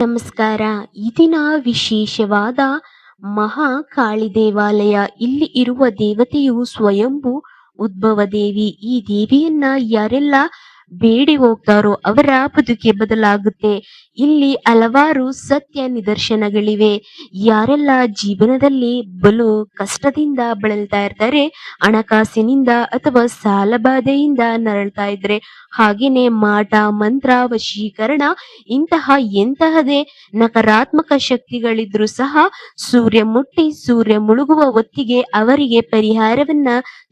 ನಮಸ್ಕಾರ. ಈ ದಿನ ವಿಶೇಷವಾದ ಮಹಾಕಾಳಿ ದೇವಾಲಯ. ಇಲ್ಲಿ ಇರುವ ದೇವತೆಯು ಸ್ವಯಂಭೂ ಉದ್ಭವ ದೇವಿ. ಈ ದೇವಿಯನ್ನ ಯಾರೆಲ್ಲ ಬೇಡಿ ಹೋಗ್ತಾರೋ ಅವರ ಬದುಕೆ ಬದಲಾಗುತ್ತೆ. ಇಲ್ಲಿ ಹಲವಾರು ಸತ್ಯ ನಿದರ್ಶನಗಳಿವೆ. ಯಾರೆಲ್ಲ ಜೀವನದಲ್ಲಿ ಬಲು ಕಷ್ಟದಿಂದ ಬಳಲ್ತಾ ಇರ್ತಾರೆ, ಹಣಕಾಸಿನಿಂದ ಅಥವಾ ಸಾಲಬಾಧೆಯಿಂದ ನರಳ್ತಾ ಇದ್ರೆ, ಹಾಗೇನೆ ಮಾಟ ಮಂತ್ರ ವಶೀಕರಣ ಇಂತಹ ಎಂತಹದೇ ನಕಾರಾತ್ಮಕ ಶಕ್ತಿಗಳಿದ್ರೂ ಸಹ ಸೂರ್ಯ ಮುಟ್ಟಿ ಸೂರ್ಯ ಮುಳುಗುವ ಹೊತ್ತಿಗೆ ಅವರಿಗೆ ಪರಿಹಾರವನ್ನ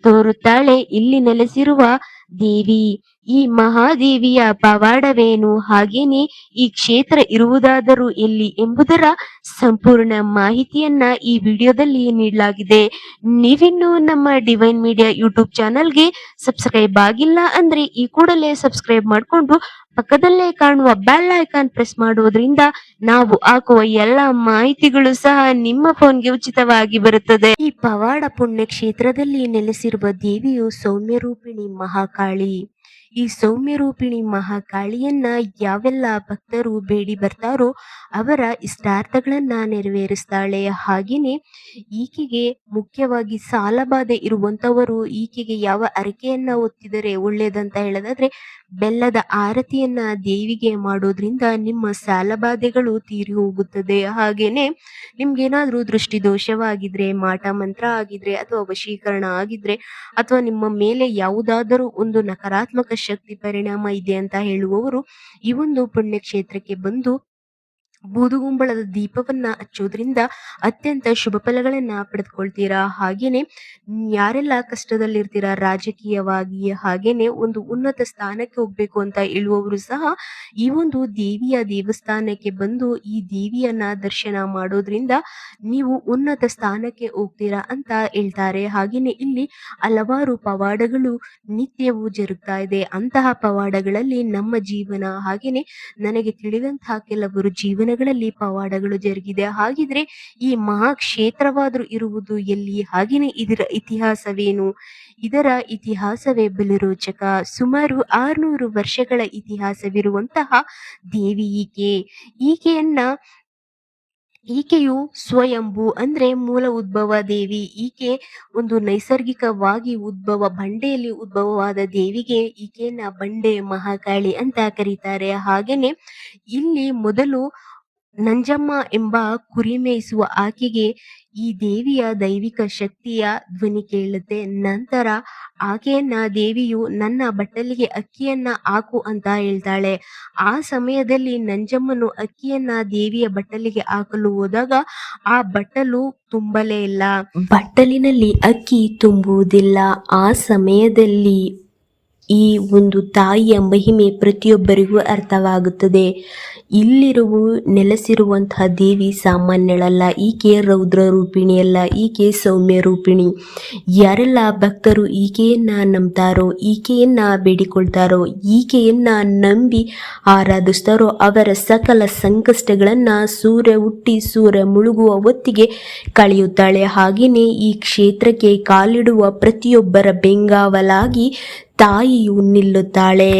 ತೋರುತ್ತಾಳೆ ಇಲ್ಲಿ ನೆಲೆಸಿರುವ ದೇವಿ. ಈ ಮಹಾದೇವಿಯ ಪವಾಡವೇನು, ಹಾಗೇನೆ ಈ ಕ್ಷೇತ್ರ ಇರುವುದಾದರೂ ಎಲ್ಲಿ ಎಂಬುದರ ಸಂಪೂರ್ಣ ಮಾಹಿತಿಯನ್ನ ಈ ವಿಡಿಯೋದಲ್ಲಿ ನೀಡಲಾಗಿದೆ. ನೀವಿನ್ನು ನಮ್ಮ ಡಿವೈನ್ ಮೀಡಿಯಾ ಯೂಟ್ಯೂಬ್ ಚಾನಲ್ಗೆ ಸಬ್ಸ್ಕ್ರೈಬ್ ಆಗಿಲ್ಲ ಅಂದ್ರೆ ಈ ಕೂಡಲೇ ಸಬ್ಸ್ಕ್ರೈಬ್ ಮಾಡಿಕೊಂಡು ಪಕ್ಕದಲ್ಲೇ ಕಾಣುವ ಬೆಲ್ ಐಕಾನ್ ಪ್ರೆಸ್ ಮಾಡುವುದರಿಂದ ನಾವು ಹಾಕುವ ಎಲ್ಲ ಮಾಹಿತಿಗಳು ಸಹ ನಿಮ್ಮ ಫೋನ್ಗೆ ಉಚಿತವಾಗಿ ಬರುತ್ತದೆ. ಈ ಪವಾಡ ಪುಣ್ಯ ಕ್ಷೇತ್ರದಲ್ಲಿ ನೆಲೆಸಿರುವ ದೇವಿಯು ಸೌಮ್ಯ ರೂಪಿಣಿ ಮಹಾಕಾಳಿ. ಈ ಸೌಮ್ಯ ರೂಪಿಣಿ ಮಹಾಕಾಳಿಯನ್ನ ಯಾವೆಲ್ಲ ಭಕ್ತರು ಬೇಡಿ ಬರ್ತಾರೋ ಅವರ ಇಷ್ಟಾರ್ಥಗಳನ್ನ ನೆರವೇರಿಸ್ತಾಳೆ. ಹಾಗೇನೆ ಈಕೆಗೆ ಮುಖ್ಯವಾಗಿ ಸಾಲಬಾಧೆ ಇರುವಂತವರು ಈಕೆಗೆ ಯಾವ ಹರಕೆಯನ್ನ ಹೊತ್ತಿದರೆ ಒಳ್ಳೇದಂತ ಹೇಳೋದಾದ್ರೆ, ಬೆಲ್ಲದ ಆರತಿಯನ್ನ ದೇವಿಗೆ ಮಾಡೋದ್ರಿಂದ ನಿಮ್ಮ ಸಾಲಬಾಧೆಗಳು ತೀರಿ ಹೋಗುತ್ತದೆ. ಹಾಗೇನೆ ನಿಮ್ಗೇನಾದ್ರೂ ದೃಷ್ಟಿ ದೋಷವಾಗಿದ್ರೆ, ಮಾಟ ಮಂತ್ರ ಆಗಿದ್ರೆ ಅಥವಾ ವಶೀಕರಣ ಆಗಿದ್ರೆ ಅಥವಾ ನಿಮ್ಮ ಮೇಲೆ ಯಾವುದಾದರೂ ಒಂದು ನಕಾರಾತ್ಮಕ ಶಕ್ತಿ ಪರಿಣಾಮ ಇದೆ ಅಂತ ಹೇಳುವವರು ಈ ಒಂದು ಪುಣ್ಯಕ್ಷೇತ್ರಕ್ಕೆ ಬಂದು ಬೂದುಗುಂಬಳದ ದೀಪವನ್ನ ಹಚ್ಚೋದ್ರಿಂದ ಅತ್ಯಂತ ಶುಭ ಫಲಗಳನ್ನ ಪಡೆದುಕೊಳ್ತೀರಾ. ಹಾಗೇನೆ ಯಾರೆಲ್ಲ ಕಷ್ಟದಲ್ಲಿರ್ತೀರಾ ರಾಜಕೀಯವಾಗಿ, ಹಾಗೇನೆ ಒಂದು ಉನ್ನತ ಸ್ಥಾನಕ್ಕೆ ಹೋಗ್ಬೇಕು ಅಂತ ಹೇಳುವವರು ಸಹ ಈ ಒಂದು ದೇವಿಯ ದೇವಸ್ಥಾನಕ್ಕೆ ಬಂದು ಈ ದೇವಿಯನ್ನ ದರ್ಶನ ಮಾಡೋದ್ರಿಂದ ನೀವು ಉನ್ನತ ಸ್ಥಾನಕ್ಕೆ ಹೋಗ್ತೀರಾ ಅಂತ ಹೇಳ್ತಾರೆ. ಹಾಗೇನೆ ಇಲ್ಲಿ ಹಲವಾರು ಪವಾಡಗಳು ನಿತ್ಯವೂ ಜರುಗ್ತಾ ಇದೆ. ಅಂತಹ ಪವಾಡಗಳಲ್ಲಿ ನಮ್ಮ ಜೀವನ, ಹಾಗೇನೆ ನನಗೆ ತಿಳಿದಂತಹ ಕೆಲವರು ಜೀವನಗಳಲ್ಲಿ ಪವಾಡಗಳು ಜರುಗಿದೆ. ಹಾಗಿದ್ರೆ ಈ ಮಹಾಕ್ಷೇತ್ರವಾದ್ರೂ ಇರುವುದು ಎಲ್ಲಿ, ಹಾಗೇನೆ ಇದರ ಇತಿಹಾಸವೇನು? ಇದರ ಇತಿಹಾಸವೇ ಬಲು ರೋಚಕ. ಸುಮಾರು 600 ವರ್ಷಗಳ ಇತಿಹಾಸವಿರುವಂತಹ ದೇವಿ ಈಕೆಯು ಸ್ವಯಂಭೂ ಅಂದ್ರೆ ಮೂಲ ಉದ್ಭವ ದೇವಿ. ಈಕೆ ಒಂದು ನೈಸರ್ಗಿಕವಾಗಿ ಬಂಡೆಯಲ್ಲಿ ಉದ್ಭವವಾದ ದೇವಿಗೆ ಈಕೆಯನ್ನ ಬಂಡೆ ಮಹಾಕಾಳಿ ಅಂತ ಕರೀತಾರೆ. ಹಾಗೇನೆ ಇಲ್ಲಿ ಮೊದಲು ನಂಜಮ್ಮ ಎಂಬ ಕುರಿ ಮೇಯಿಸುವ ಆಕೆಗೆ ಈ ದೇವಿಯ ದೈವಿಕ ಶಕ್ತಿಯ ಧ್ವನಿ ಕೇಳುತ್ತೆ. ನಂತರ ಆಕೆಯನ್ನ ದೇವಿಯು ನನ್ನ ಬಟ್ಟಲಿಗೆ ಅಕ್ಕಿಯನ್ನ ಹಾಕು ಅಂತ ಹೇಳ್ತಾಳೆ. ಆ ಸಮಯದಲ್ಲಿ ನಂಜಮ್ಮನು ಅಕ್ಕಿಯನ್ನ ದೇವಿಯ ಬಟ್ಟಲಿಗೆ ಹಾಕಲು ಹೋದಾಗ ಆ ಬಟ್ಟಲು ತುಂಬಲೇ ಇಲ್ಲ, ಬಟ್ಟಲಿನಲ್ಲಿ ಅಕ್ಕಿ ತುಂಬುವುದಿಲ್ಲ. ಆ ಸಮಯದಲ್ಲಿ ಈ ಒಂದು ತಾಯಿಯ ಮಹಿಮೆ ಪ್ರತಿಯೊಬ್ಬರಿಗೂ ಅರ್ಥವಾಗುತ್ತದೆ. ನೆಲೆಸಿರುವಂತಹ ದೇವಿ ಸಾಮಾನ್ಯಳಲ್ಲ. ಈಕೆ ರೌದ್ರ ರೂಪಿಣಿಯಲ್ಲ, ಈಕೆ ಸೌಮ್ಯ ರೂಪಿಣಿ. ಯಾರೆಲ್ಲ ಭಕ್ತರು ಈಕೆಯನ್ನ ನಂಬ್ತಾರೋ, ಈಕೆಯನ್ನ ಬೇಡಿಕೊಳ್ತಾರೋ, ಈಕೆಯನ್ನ ನಂಬಿ ಆರಾಧಿಸ್ತಾರೋ ಅವರ ಸಕಲ ಸಂಕಷ್ಟಗಳನ್ನ ಸೂರ್ಯ ಹುಟ್ಟಿ ಸೂರ್ಯ ಮುಳುಗುವ ಹೊತ್ತಿಗೆ ಕಳೆಯುತ್ತಾಳೆ. ಹಾಗೆಯೇ ಈ ಕ್ಷೇತ್ರಕ್ಕೆ ಕಾಲಿಡುವ ಪ್ರತಿಯೊಬ್ಬರ ಬೆಂಗಾವಲಾಗಿ ತಾಯಿಯು ನಿಲ್ಲುತ್ತಾಳೆ.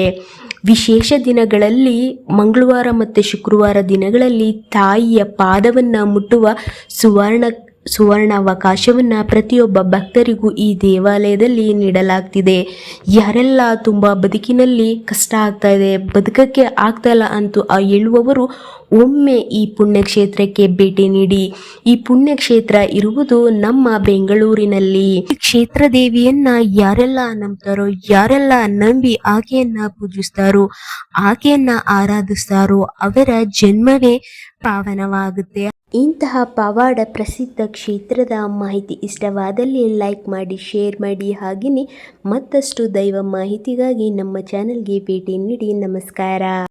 ವಿಶೇಷ ದಿನಗಳಲ್ಲಿ ಮಂಗಳವಾರ ಮತ್ತು ಶುಕ್ರವಾರ ದಿನಗಳಲ್ಲಿ ತಾಯಿಯ ಪಾದವನ್ನ ಮುಟ್ಟುವ ಸುವರ್ಣಾವಕಾಶವನ್ನ ಪ್ರತಿಯೊಬ್ಬ ಭಕ್ತರಿಗೂ ಈ ದೇವಾಲಯದಲ್ಲಿ ನೀಡಲಾಗ್ತಿದೆ. ಯಾರೆಲ್ಲ ತುಂಬಾ ಬದುಕಿನಲ್ಲಿ ಕಷ್ಟ ಆಗ್ತಾ ಇದೆ, ಬದುಕಕ್ಕೆ ಆಗ್ತಾ ಇಲ್ಲ ಅಂತೂ ಹೇಳುವವರು ಒಮ್ಮೆ ಈ ಪುಣ್ಯಕ್ಷೇತ್ರಕ್ಕೆ ಭೇಟಿ ನೀಡಿ. ಈ ಪುಣ್ಯಕ್ಷೇತ್ರ ಇರುವುದು ನಮ್ಮ ಬೆಂಗಳೂರಿನಲ್ಲಿ. ಈ ಕ್ಷೇತ್ರ ದೇವಿಯನ್ನ ಯಾರೆಲ್ಲ ನಂಬ್ತಾರೋ, ಯಾರೆಲ್ಲ ನಂಬಿ ಆಕೆಯನ್ನ ಪೂಜಿಸ್ತಾರೋ, ಆಕೆಯನ್ನ ಆರಾಧಿಸ್ತಾರೋ ಅವರ ಜನ್ಮವೇ ಪಾವನವಾಗುತ್ತೆ. ಇಂತಹ ಪವಾಡ ಪ್ರಸಿದ್ಧ ಕ್ಷೇತ್ರದ ಮಾಹಿತಿ ಇಷ್ಟವಾದಲ್ಲಿ ಲೈಕ್ ಮಾಡಿ, ಶೇರ್ ಮಾಡಿ. ಹಾಗೆಯೇ ಮತ್ತಷ್ಟು ದೈವ ಮಾಹಿತಿಗಾಗಿ ನಮ್ಮ ಚಾನಲ್ಗೆ ಭೇಟಿ ನೀಡಿ. ನಮಸ್ಕಾರ.